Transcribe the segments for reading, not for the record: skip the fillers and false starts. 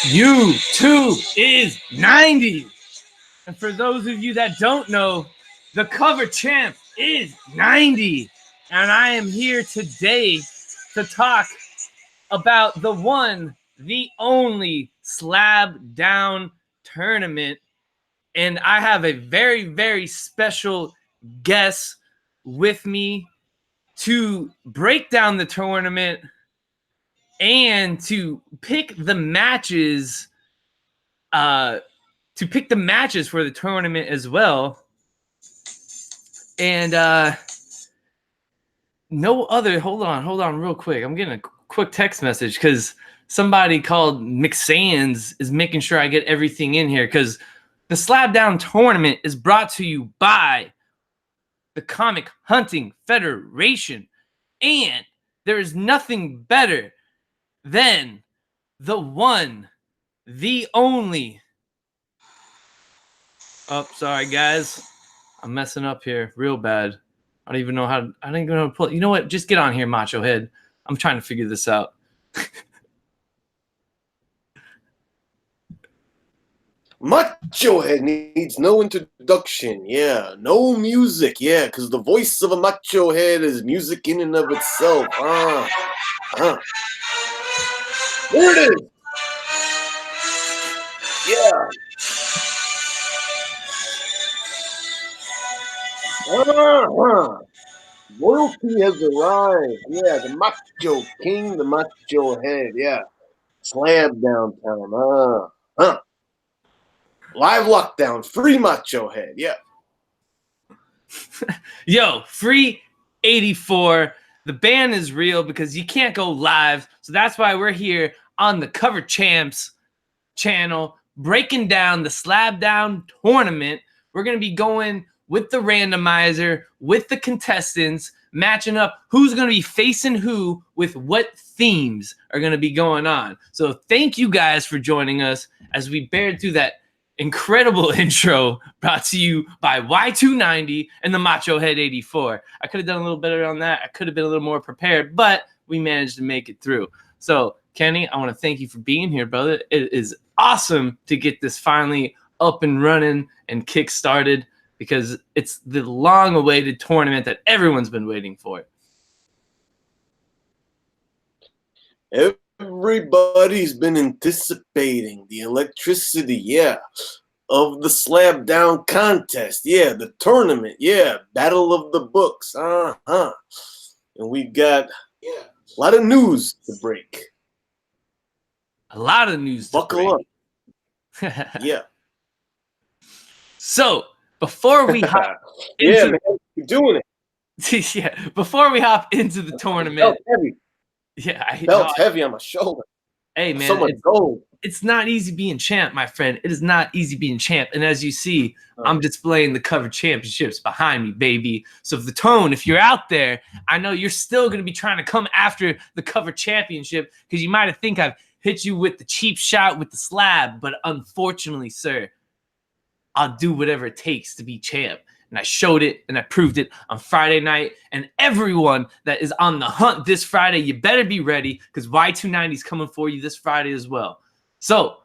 Y290. And for those of you that don't know, the cover champ is 90. And I am here today to talk about the one, the only Slab Down tournament. And I have a very, very special guest with me to break down the tournament and to pick the matches for the tournament as well. And no other, hold on real quick. I'm getting a quick text message because somebody called McSands is making sure I get everything in here, because the Slab Down tournament is brought to you by the Comic Hunting Federation. And there is nothing better than the one, the only. Oh, sorry, guys. I'm messing up here real bad. I don't even know how to pull it. You know what? Just get on here, Macho Head. I'm trying to figure this out. Macho Head needs no introduction. Yeah, no music. Yeah, because the voice of a Macho Head is music in and of itself. There it is. Yeah. Royalty has arrived. Yeah, the Macho King, the Macho Head. Yeah. Slab Down time. Live lockdown, free Macho Head. Yeah. Yo, free 84. The ban is real because you can't go live. So that's why we're here on the Cover Champs channel breaking down the Slab Down tournament. We're going to be going with the randomizer, with the contestants, matching up who's going to be facing who with what themes are going to be going on. So thank you guys for joining us as we bared through that incredible intro brought to you by Y290 and the Macho Head 84. I could have done a little better on that. I could have been a little more prepared, but we managed to make it through. So, Kenny, I want to thank you for being here, brother. It is awesome to get this finally up and running and kick-started, because it's the long-awaited tournament that everyone's been waiting for. Everybody's been anticipating the electricity, yeah, of the Slab Down contest, yeah, the tournament, yeah, Battle of the Books, and we got a lot of news to break. A lot of news to break. Buckle up. Yeah. So, before we hop yeah, man, you're doing it. Yeah, before we hop into the tournament. Felt heavy. Yeah, I felt heavy on my shoulder. Hey, man, so much gold. It's not easy being champ, my friend. It is not easy being champ. And as you see, I'm displaying the cover championships behind me, baby. So if you're out there, I know you're still going to be trying to come after the cover championship, because you might have think I've hit you with the cheap shot with the slab. But unfortunately, sir, I'll do whatever it takes to be champ. And I showed it and I proved it on Friday night. And everyone that is on the hunt this Friday, you better be ready, because Y290 is coming for you this Friday as well. So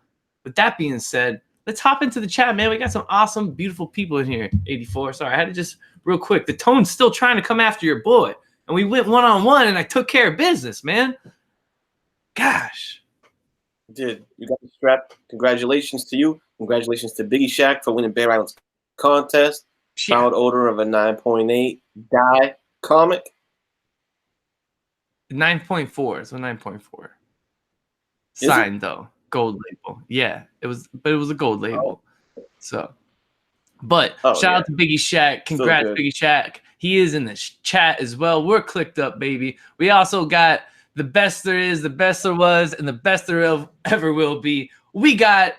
with that being said, let's hop into the chat, man. We got some awesome, beautiful people in here. 84. Sorry, I had to just real quick. The tone's still trying to come after your boy. And we went one-on-one and I took care of business, man. Gosh. You did. You got the strap. Congratulations to you. Congratulations to Biggie Shaq for winning Bear Island's contest. Proud owner of a 9.8 die comic. 9.4. It's a 9.4. Signed though. Gold label. Yeah. It was a gold label. Oh. So shout out to Biggie Shaq. Congrats, Biggie Shaq. He is in the chat as well. We're clicked up, baby. We also got the best there is, the best there was, and the best there ever will be. We got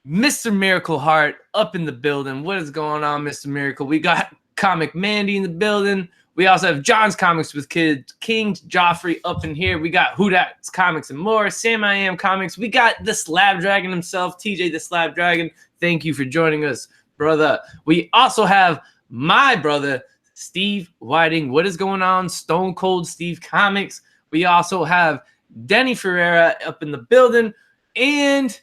Mr. Miracle Heart up in the building. What is going on, Mr. Miracle? We got Comic Mandy in the building. We also have John's Comics with Kids, King Joffrey up in here. We got Whodats Comics and more, Sam I Am Comics. We got the Slab Dragon himself, TJ the Slab Dragon. Thank you for joining us, brother. We also have my brother, Steve Whiting. What is going on? Stone Cold Steve Comics. We also have Denny Ferreira up in the building, and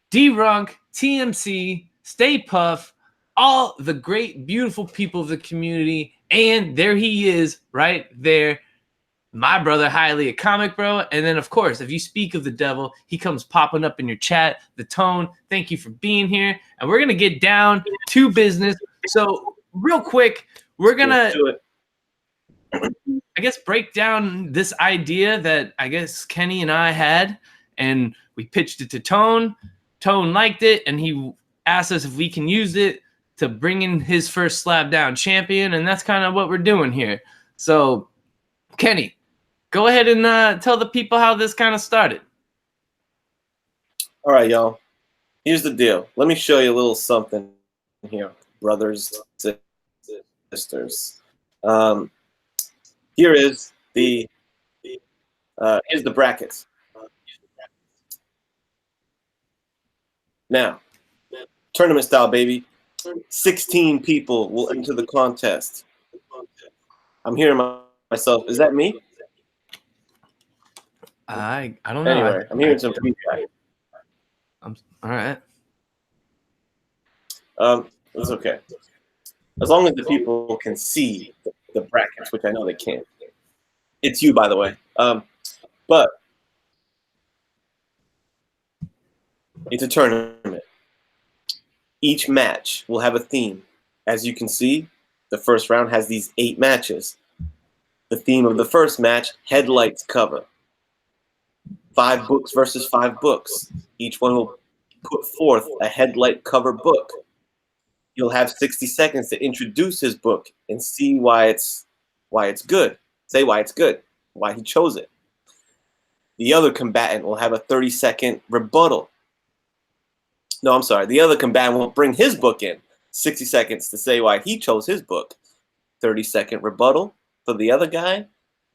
D-Runk, TMC, Stay Puff, all the great, beautiful people of the community. And there he is right there, my brother, Highly a Comic Bro. And then, of course, if you speak of the devil, he comes popping up in your chat. The Tone, thank you for being here. And we're going to get down to business. So real quick, we're going to, I guess, break down this idea that I guess Kenny and I had. And we pitched it to Tone. Tone liked it, and he asked us if we can use it to bring in his first Slab Down champion. And that's kind of what we're doing here. So, Kenny, go ahead and tell the people how this kind of started. All right, y'all. Here's the deal. Let me show you a little something here, brothers, sisters. Here is the here's the brackets. Now, tournament style, baby. 16 people will enter the contest. I'm hearing myself. Is that me? I don't know. Anyway, I'm hearing some feedback. All right. It's okay. As long as the people can see the brackets, which I know they can't. It's you, by the way. But it's a tournament. Each match will have a theme. As you can see, the first round has these 8 matches. The theme of the first match, headlights cover. 5 books versus 5 books. Each one will put forth a headlight cover book. You'll have 60 seconds to introduce his book and see why it's good. Say why it's good, why he chose it. The other combatant will have a 30-second rebuttal. No, I'm sorry. The other combatant will bring his book in. 60 seconds to say why he chose his book. 30-second rebuttal for the other guy,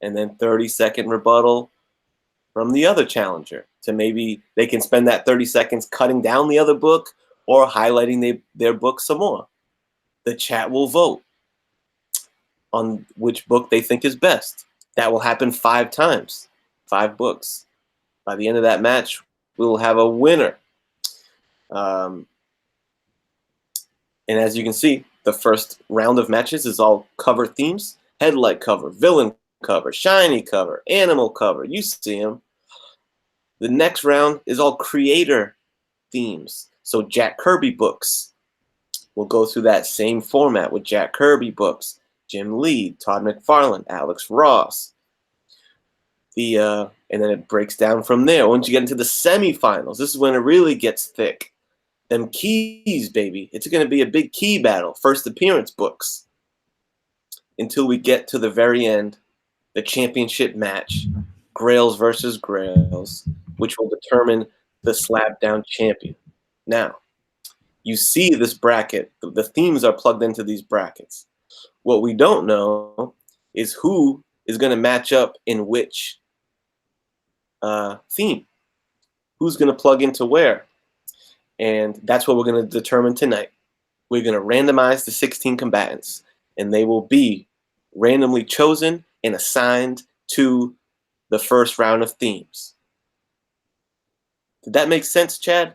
and then 30-second rebuttal from the other challenger. To maybe they can spend that 30 seconds cutting down the other book or highlighting their book some more. The chat will vote on which book they think is best. That will happen 5 times. 5 books. By the end of that match, we will have a winner. And as you can see, the first round of matches is all cover themes. Headlight cover, villain cover, shiny cover, animal cover. You see them. The next round is all creator themes. So Jack Kirby books. We'll go through that same format with Jack Kirby books. Jim Lee, Todd McFarlane, Alex Ross. And then it breaks down from there. Once you get into the semifinals, this is when it really gets thick. Them keys, baby. It's going to be a big key battle. First appearance books. Until we get to the very end, the championship match, Grails versus Grails, which will determine the Slab Down champion. Now, you see this bracket. The themes are plugged into these brackets. What we don't know is who is going to match up in which theme. Who's going to plug into where? And that's what we're going to determine tonight. We're going to randomize the 16 combatants, and they will be randomly chosen and assigned to the first round of themes. Did that make sense, Chad?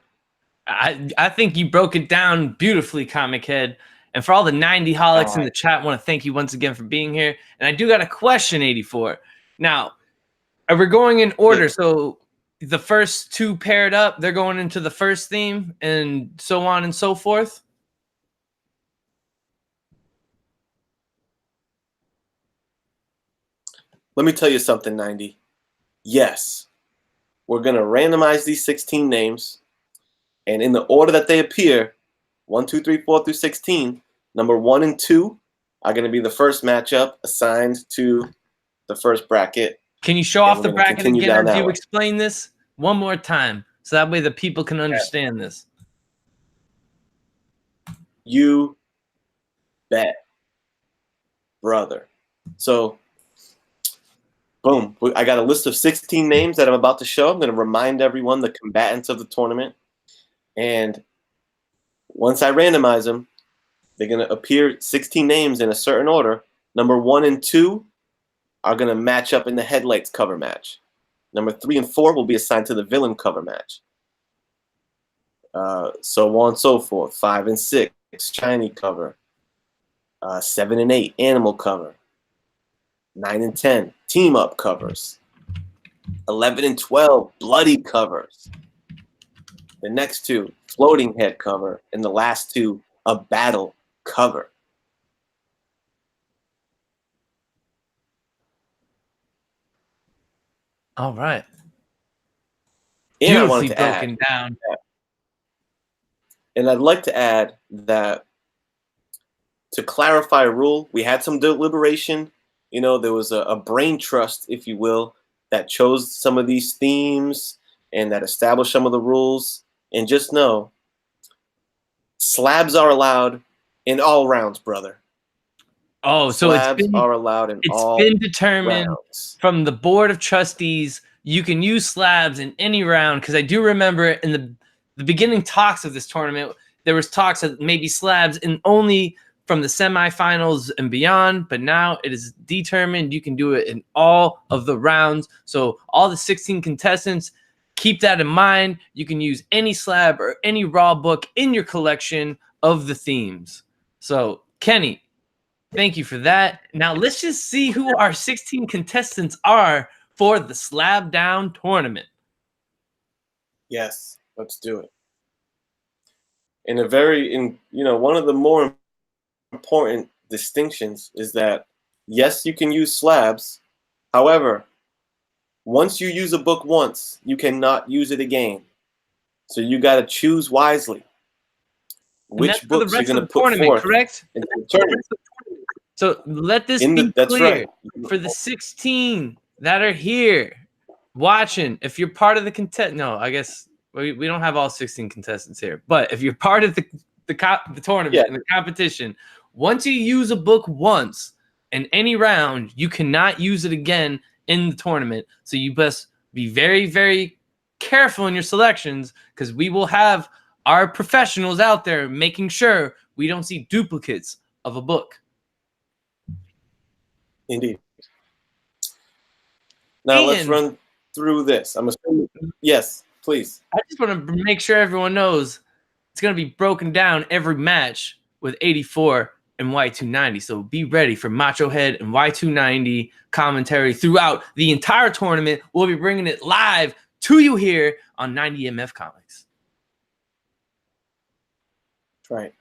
I think you broke it down beautifully, Comic Head. And for all the 90 holics in the chat, I want to thank you once again for being here. And I do got a question, 84. Now, are we going in order? Yeah. So the first 2 paired up, they're going into the first theme and so on and so forth? Let me tell you something, 90. Yes, we're going to randomize these 16 names. And in the order that they appear, 1, 2, 3, 4 through 16, number 1 and 2 are going to be the first matchup assigned to the first bracket. Can you show off the bracket again, or do you explain this one more time so that way the people can understand this? You bet, brother. So, boom. I got a list of 16 names that I'm about to show. I'm going to remind everyone the combatants of the tournament. And once I randomize them, They're going to appear 16 names in a certain order. Number 1 and 2 are going to match up in the Headlights cover match. Number 3 and 4 will be assigned to the Villain cover match. So on and so forth. 5 and 6, Shiny cover. 7 and 8, Animal cover. 9 and 10, Team Up covers. 11 and 12, Bloody covers. The next 2, Floating Head cover. And the last 2, a Battle cover. All right. And I Beautifully wanted to broken add, down. and I'd like to add that to clarify a rule, we had some deliberation. You know, there was a brain trust, if you will, that chose some of these themes and that established some of the rules. And just know, slabs are allowed in all rounds, brother. Oh, so slabs are allowed in all been determined rounds. from the board of trustees. You can use slabs in any round, because I do remember in the beginning talks of this tournament, there was talks of maybe slabs in only from the semifinals and beyond, but now it is determined you can do it in all of the rounds. So all the 16 contestants, keep that in mind. You can use any slab or any raw book in your collection of the themes. So Kenny, thank you for that. Now let's just see who our 16 contestants are for the Slab Down tournament. Yes, let's do it. One of the more important distinctions is that, yes, you can use slabs. However, once you use a book once, you cannot use it again. So you got to choose wisely which books you're going to put forth correct? into the tournament. So let this be that's clear right. for the 16 that are here watching. If you're part of the no, I guess we don't have all 16 contestants here, but if you're part of the tournament and the competition, once you use a book once in any round, you cannot use it again in the tournament. So you best be very, very careful in your selections, because we will have our professionals out there making sure we don't see duplicates of a book. Indeed. Now let's run through this. I'm assuming, yes, please. I just want to make sure everyone knows it's going to be broken down every match with 84 and Y290. So be ready for Macho Head and Y290 commentary throughout the entire tournament. We'll be bringing it live to you here on 90MF Comics. Right.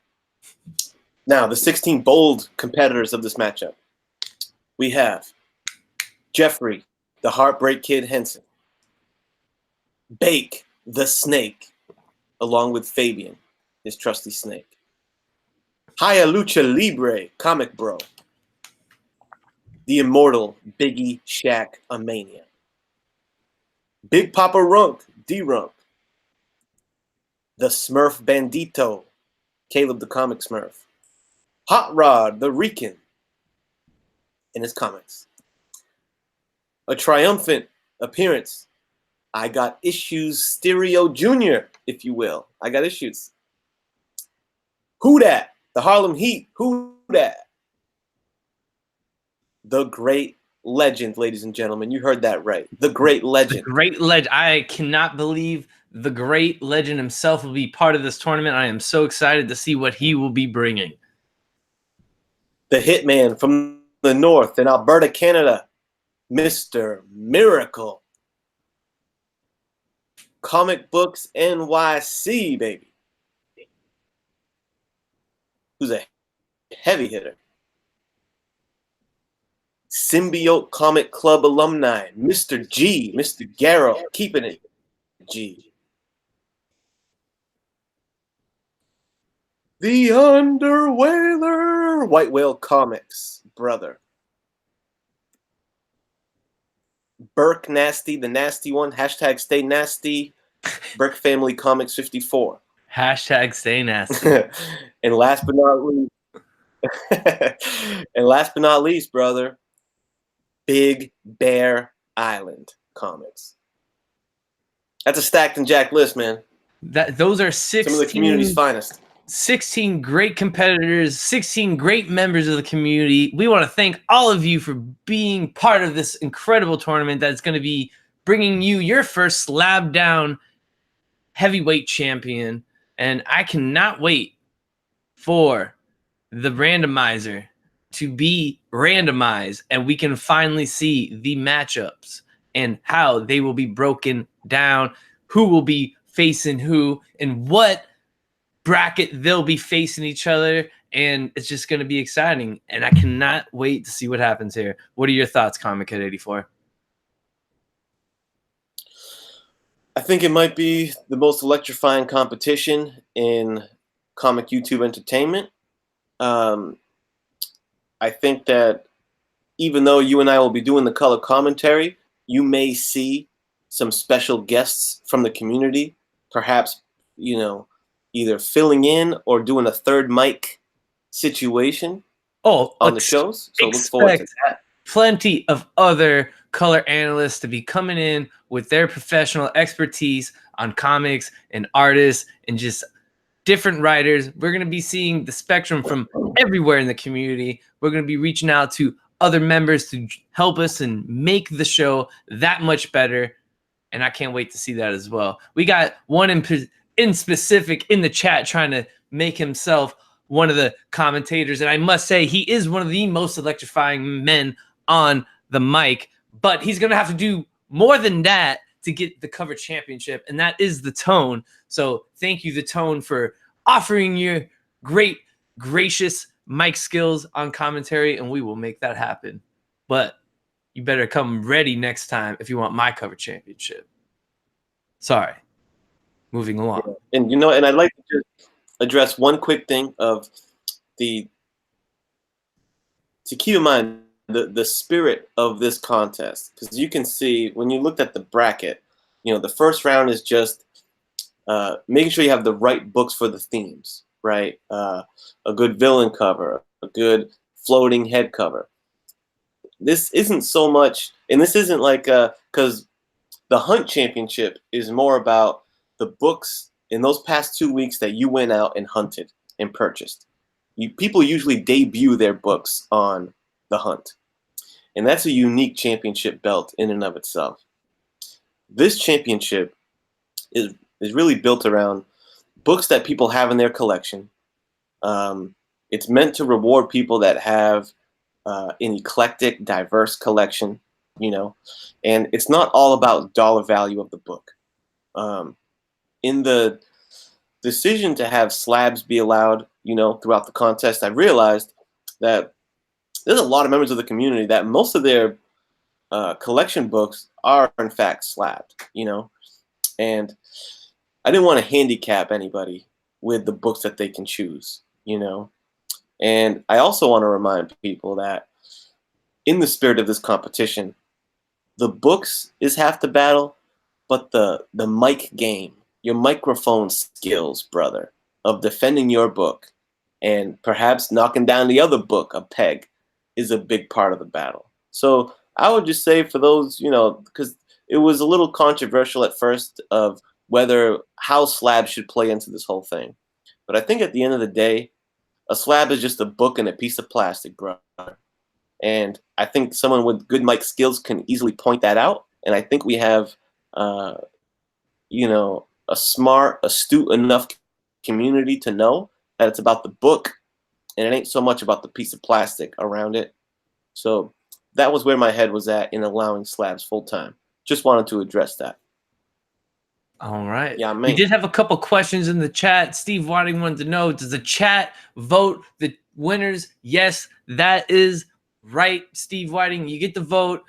Now, the 16 bold competitors of this matchup. We have Jeffrey, the Heartbreak Kid Henson. Bake, the Snake, along with Fabian, his trusty snake. Haya Lucha Libre, Comic Bro. The immortal Biggie Shaq Amania. Big Papa Runk, D-Runk. The Smurf Bandito, Caleb the Comic Smurf. Hot Rod, the Rican, in his comics. A triumphant appearance. I Got Issues Stereo Jr., if you will. I Got Issues. Who Dat? The Harlem Heat. Who Dat? The Great Legend, ladies and gentlemen. You heard that right. The Great Legend. The Great Legend. I cannot believe the Great Legend himself will be part of this tournament. I am so excited to see what he will be bringing. The Hitman from the North in Alberta, Canada. Mr. Miracle. Comic Books NYC, baby. Who's a heavy hitter. Symbiote Comic Club alumni, Mr. G, Mr. Garrow, keeping it G. The Underwhaler, White Whale Comics, brother. Burke Nasty, the nasty one, hashtag stay nasty, Burke Family Comics 54. Hashtag stay nasty. And last but not least, brother, Big Bear Island Comics. That's a stacked and jacked list, man. Those are 16. Some of the community's finest. 16 great competitors, 16 great members of the community. We want to thank all of you for being part of this incredible tournament that's going to be bringing you your first Slab Down heavyweight champion. And I cannot wait for the randomizer to be randomized and we can finally see the matchups and how they will be broken down, who will be facing who, and what bracket they'll be facing each other. And it's just going to be exciting. And I cannot wait to see what happens here. What are your thoughts, Comic Head 84? I think it might be the most electrifying competition in comic YouTube entertainment. I think that even though you and I will be doing the color commentary, you may see some special guests from the community, perhaps, you know, either filling in or doing a third mic situation on the shows. So look forward to that. Plenty of other color analysts to be coming in with their professional expertise on comics and artists and just different writers. We're going to be seeing the spectrum from everywhere in the community. We're going to be reaching out to other members to help us and make the show that much better. And I can't wait to see that as well. We got one in specific in the chat trying to make himself one of the commentators. And I must say, he is one of the most electrifying men on the mic. But he's going to have to do more than that to get the cover championship. And that is the Tone. So thank you, the Tone, for offering your great, gracious mic skills on commentary. And we will make that happen. But you better come ready next time if you want my cover championship. Sorry. Moving along. And, you know, and I'd like to just address one quick thing of to keep in mind the spirit of this contest. Because you can see when you looked at the bracket, you know, the first round is just making sure you have the right books for the themes, right? A good villain cover, a good floating head cover. This isn't so much, and this isn't like, because the Hunt Championship is more about the books in those past 2 weeks that you went out and hunted and purchased. People usually debut their books on the Hunt. And that's a unique championship belt in and of itself. This championship is really built around books that people have in their collection. It's meant to reward people that have an eclectic, diverse collection, you know, and it's not all about dollar value of the book. In the decision to have slabs be allowed, you know, throughout the contest, I realized that there's a lot of members of the community that most of their collection books are in fact slabbed, you know, and I didn't want to handicap anybody with the books that they can choose, you know. And I also want to remind people that in the spirit of this competition, the books is half the battle, but the mic game, your microphone skills, brother, of defending your book and perhaps knocking down the other book a peg is a big part of the battle. So I would just say for those, you know, because it was a little controversial at first of how slabs should play into this whole thing. But I think at the end of the day, a slab is just a book and a piece of plastic, brother. And I think someone with good mic skills can easily point that out. And I think we have, you know, a smart, astute enough community to know that it's about the book and it ain't so much about the piece of plastic around it. So that was where my head was at in allowing slabs full time. Just wanted to address that. All right. Yeah, we did have a couple questions in the chat. Steve Whiting wanted to know, does the chat vote the winners? Yes, that is right, Steve Whiting. You get the vote.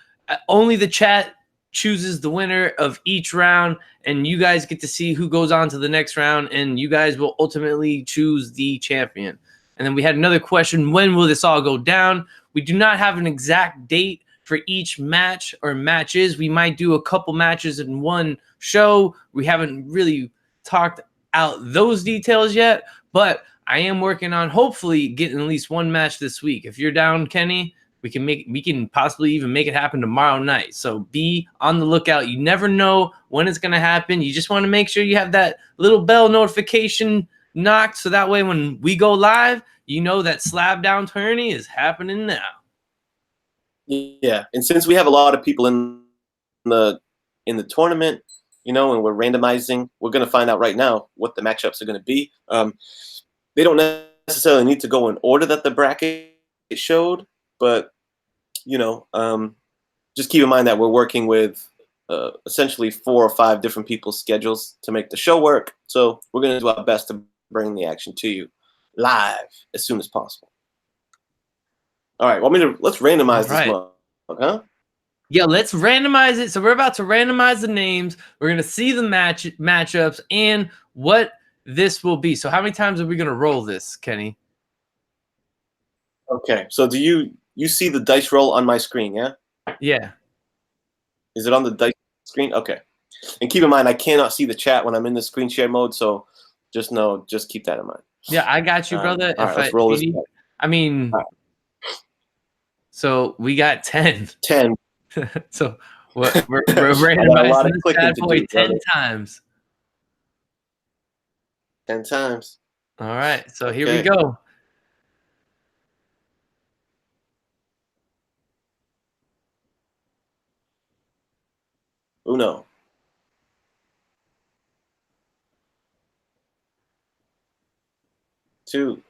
Only the chat chooses the winner of each round, and you guys get to see who goes on to the next round, and you guys will ultimately choose the champion. And then we had another question, when will this all go down? We do not have an exact date for each match or matches. We might do a couple matches in one show. We haven't really talked out those details yet, but I am working on hopefully getting at least one match this week. If you're down, Kenny, we can possibly even make it happen tomorrow night. So be on the lookout. You never know when it's going to happen. You just want to make sure you have that little bell notification knocked, so that way when we go live, you know that Slab Down tourney is happening now. Yeah, and since we have a lot of people in the tournament, you know, and we're randomizing, we're going to find out right now what the matchups are going to be. They don't necessarily need to go in order that the bracket showed, but you know, just keep in mind that we're working with essentially 4 or 5 different people's schedules to make the show work. So we're going to do our best to bring the action to you live as soon as possible. All right, let's randomize this mug, huh? Yeah, let's randomize it. So we're about to randomize the names. We're gonna see the matchups and what this will be. So how many times are we gonna roll this, Kenny? Okay, so do you see the dice roll on my screen? Yeah. Yeah. Is it on the dice screen? Okay. And keep in mind, I cannot see the chat when I'm in the screen share mode, so just keep that in mind. Yeah, I got you, brother. All right, let's roll this. I mean, so we got 10. 10. So we're randomizing this bad boy 10 times. 10 times. All right, so here we go. Uno. 2.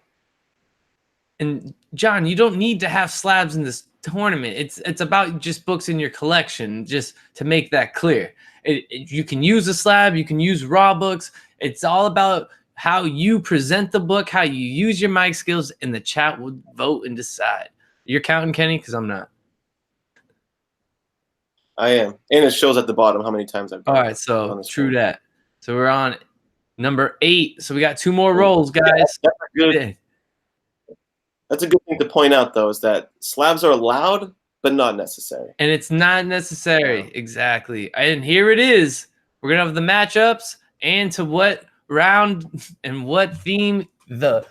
And John, you don't need to have slabs in this tournament. It's about just books in your collection, just to make that clear. You can use a slab, you can use raw books. It's all about how you present the book, how you use your mic skills, and the chat will vote and decide. You're counting, Kenny, because I'm not. I am, and it shows at the bottom how many times I've done. All right, so true that. So we're on number 8. So we got 2 more rolls, guys. Yeah, that's a good thing to point out, though, is that slabs are allowed, but not necessary. And it's not necessary. Exactly. And here it is. We're going to have the matchups and to what round and what theme the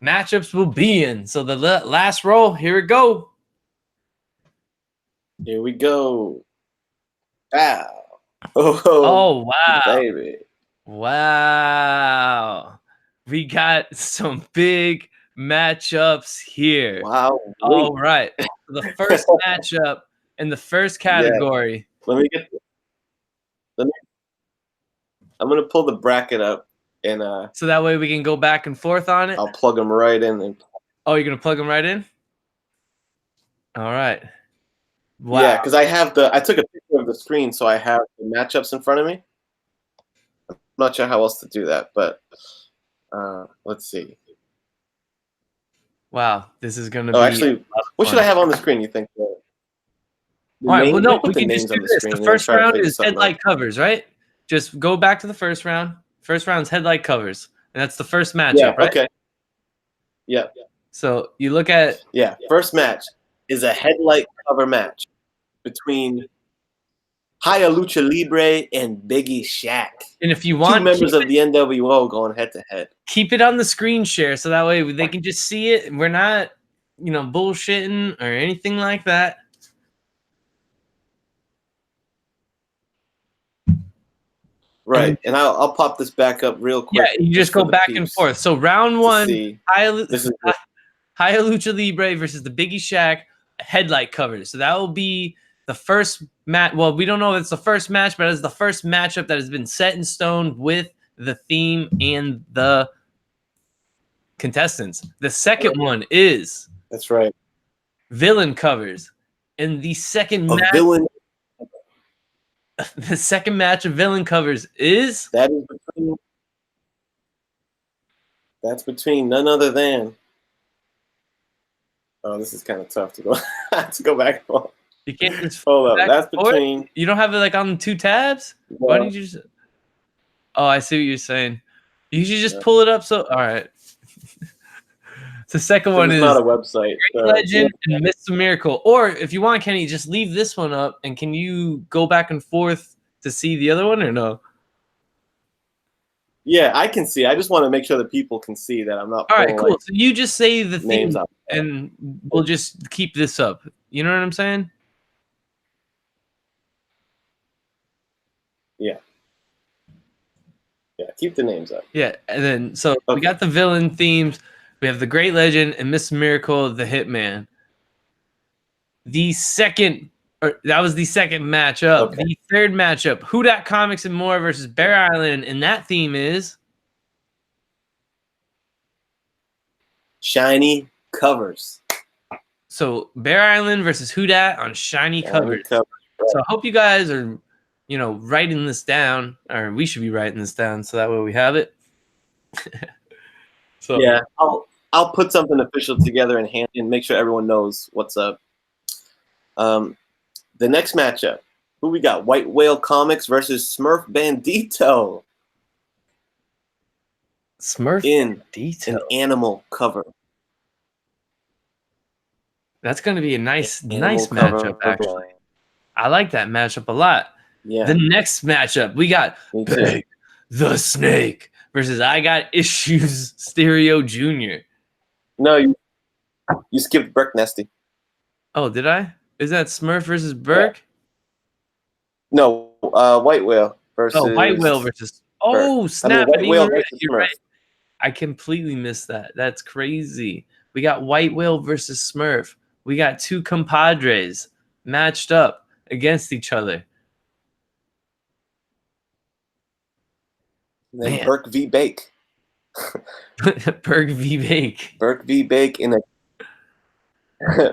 matchups will be in. So the last roll, here we go. Here we go. Wow. Oh, wow. Baby. Wow. We got some big matchups here. Wow. All right. So the first matchup in the first category. Yeah. I'm gonna pull the bracket up and so that way we can go back and forth on it. I'll plug them right in. Oh, you're gonna plug them right in? All right. Wow. Yeah, because I took a picture of the screen, so I have the matchups in front of me. I'm not sure how else to do that, but let's see. Wow, this is gonna be. Actually, what should I have on the screen? You think? All right. Well, no, we can just do this. The first round is headlight covers, right? Just go back to the first round. First round's headlight covers, and that's the first matchup, right? Okay. Yeah. So you look at. Yeah. First match is a headlight cover match between Haya Lucha Libre and Biggie Shaq. And if you want, 2 members of the NWO going head to head. Keep it on the screen share so that way they can just see it. We're not, bullshitting or anything like that. Right, and I'll pop this back up real quick. Yeah, you just go back and forth. So round 1, Haya Lucha Libre versus the Biggie Shaq headlight covers. So that will be the first match. Well, we don't know if it's the first match, but it's the first matchup that has been set in stone with the theme and the contestants. The second one is villain covers, and the second match. The second match of villain covers is that's between none other than. Oh, this is kind of tough to go back and forth. You can't just hold up. That's between. You don't have it like on 2 tabs. Yeah. Why don't you just? Oh, I see what you're saying. You should just pull it up. So all right. The second one is not a website. Legend and Mr. Miracle. Or if you want, Kenny, just leave this one up, and can you go back and forth to see the other one or no? Yeah, I can see. I just want to make sure that people can see that I'm not. All right, cool. So you just say the names theme, and we'll just keep this up. You know what I'm saying? Yeah. Yeah, keep the names up. Yeah, and then so we got the villain themes. We have the Great Legend and Miss Miracle, the Hitman. The second, or that was the second matchup. Okay. The third matchup, Who Dat Comics and More versus Bear Island, and that theme is Shiny covers. so Bear Island versus Who Dat on shiny covers. Right. So I hope you guys are, writing this down, or we should be writing this down so that way we have it. So yeah, I'll put something official together and make sure everyone knows what's up. The next matchup, who we got? White Whale Comics versus Smurf Bandito. Smurf in Bandito. an animal cover. That's going to be a nice matchup, actually. I like that matchup a lot. Yeah. The next matchup, we got Big the Snake versus I Got Issues Stereo Jr. No, you skipped Burke Nesty. Oh, did I? Is that Smurf versus Burke? Yeah. No, White Whale versus. Oh, White Whale versus. Oh, Burke. snap! White Whale versus You're Smurf. right. I completely missed that. That's crazy. We got White Whale versus Smurf. We got two compadres matched up against each other. And then Burke v. Bake. Burke v. Bake. Burke v. Bake in a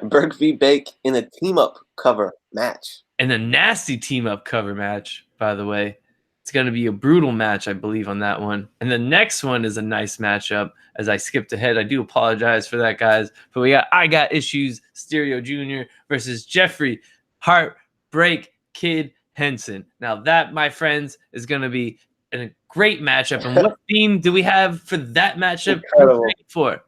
Burke v. Bake in a team-up cover match. And a nasty team-up cover match, by the way. It's going to be a brutal match, I believe, on that one. And the next one is a nice matchup. As I skipped ahead, I do apologize for that, guys. But we got I Got Issues Stereo Jr. versus Jeffrey Heartbreak Kid Henson. Now that, my friends, is going to be a great matchup. And what theme do we have for that matchup? For?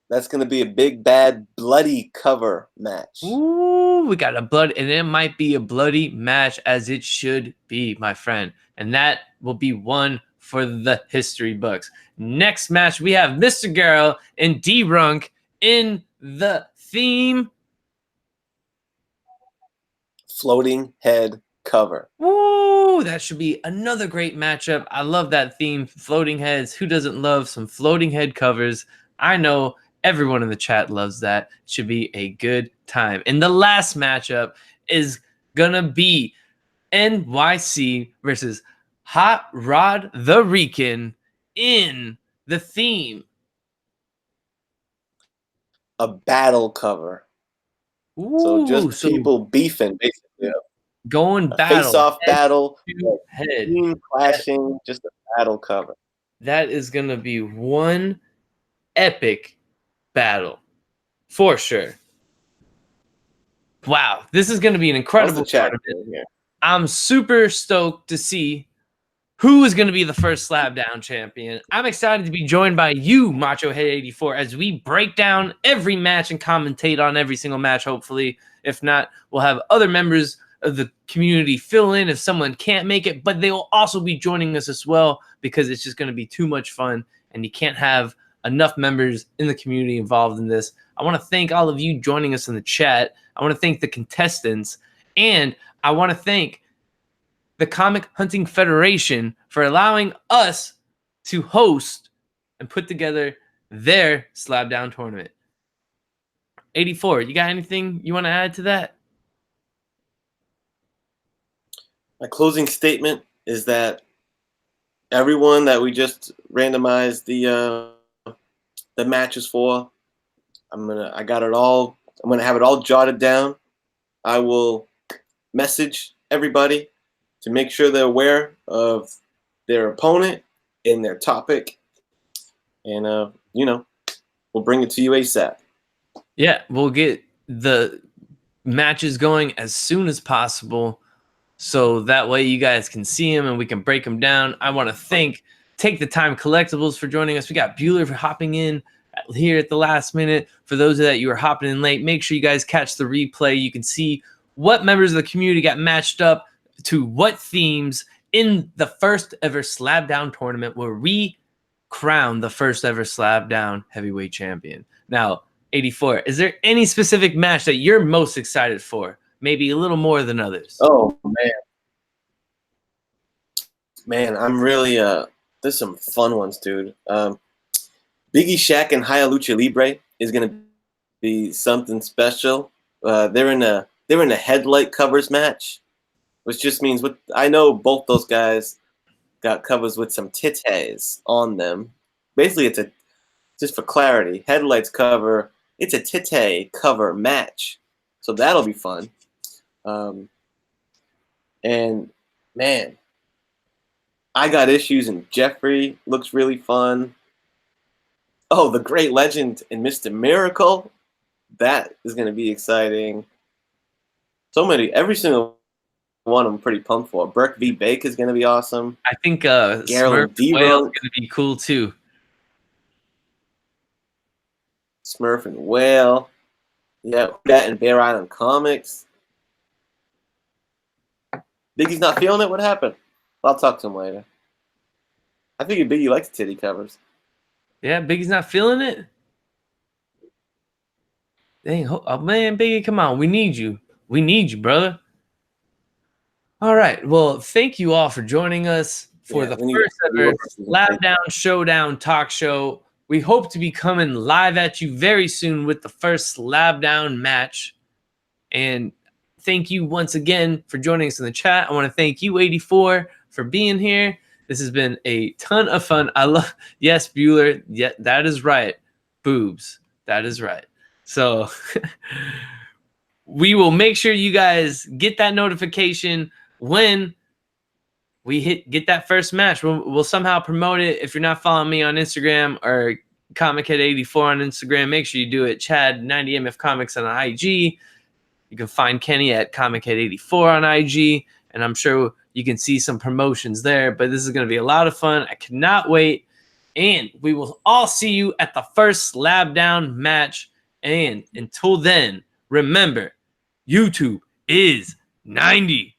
That's going to be a big, bad, bloody cover match. Ooh, we got a blood, and it might be a bloody match as it should be, my friend. And that will be one for the history books. Next match, we have Mr. Girl and D-Runk in the theme. Floating head cover. Ooh, that should be another great matchup. I love that theme, floating heads. Who doesn't love some floating head covers? I know everyone in the chat loves that. It should be a good time. And the last matchup is gonna be NYC versus Hot Rod the Rican in the theme. A battle cover. Ooh, so just people beefing, basically. Going battle. Face-off battle. Head. Team clashing, just a battle cover. That is gonna be one epic battle for sure. Wow, this is going to be an incredible tournament. I'm super stoked to see who is going to be the first Slab Down champion. I'm excited to be joined by you, Macho Head 84, as we break down every match and commentate on every single match, hopefully. If not, we'll have other members of the community fill in if someone can't make it, but they will also be joining us as well because it's just going to be too much fun, and you can't have enough members in the community involved in this. I want to thank all of you joining us in the chat. I want to thank the contestants, and I want to thank the Comic Hunting Federation for allowing us to host and put together their Slab Down tournament. 84, you got anything you want to add to that? My closing statement is that everyone that we just randomized the matches for, I got it all. I'm gonna have it all jotted down. I will message everybody to make sure they're aware of their opponent and their topic, and we'll bring it to you ASAP. Yeah, we'll get the matches going as soon as possible, so that way you guys can see them and we can break them down. I want to thank Take the Time Collectibles for joining us. We got Bueller for hopping in here at the last minute. For those of that you are hopping in late, make sure you guys catch the replay. You can see what members of the community got matched up to what themes in the first ever Slab Down tournament where we crowned the first ever Slab Down heavyweight champion. Now, 84, is there any specific match that you're most excited for? Maybe a little more than others. Oh, man. Man, I'm really there's some fun ones, dude. Biggie, Shaq, and Hayalucha Libre is gonna be something special. They're in a headlight covers match, which just means what I know both those guys got covers with some titties on them. Basically, it's a just for clarity, headlights cover. It's a titty cover match, so that'll be fun. And man, I got issues, and Jeffrey looks really fun. Oh, the Great Legend and Mr. Miracle, that is going to be exciting. So many, every single one I'm pretty pumped for. Burke v. Bake is going to be awesome. I think Garland Smurf Whale is going to be cool too. Smurf and Whale. Yeah, that and Bear Island Comics. Biggie's not feeling it? What happened? I'll talk to him later. I figured Biggie likes titty covers. Yeah, Biggie's not feeling it? Dang, oh man, Biggie, come on. We need you. We need you, brother. All right. Well, thank you all for joining us for the first ever Slab Down Showdown talk show. We hope to be coming live at you very soon with the first Slab Down match. And thank you once again for joining us in the chat. I want to thank you, 84, for being here. This has been a ton of fun. I love, yes, Bueller. Yeah, that is right. Boobs. That is right. So we will make sure you guys get that notification when we get that first match. We'll somehow promote it. If you're not following me on Instagram or Comic Head 84 on Instagram, make sure you do it. Chad 90MF Comics on IG. You can find Kenny at Comic Head 84 on IG, and I'm sure you can see some promotions there. But this is going to be a lot of fun. I cannot wait. And we will all see you at the first Slab Down match. And until then, remember, YouTube is 90.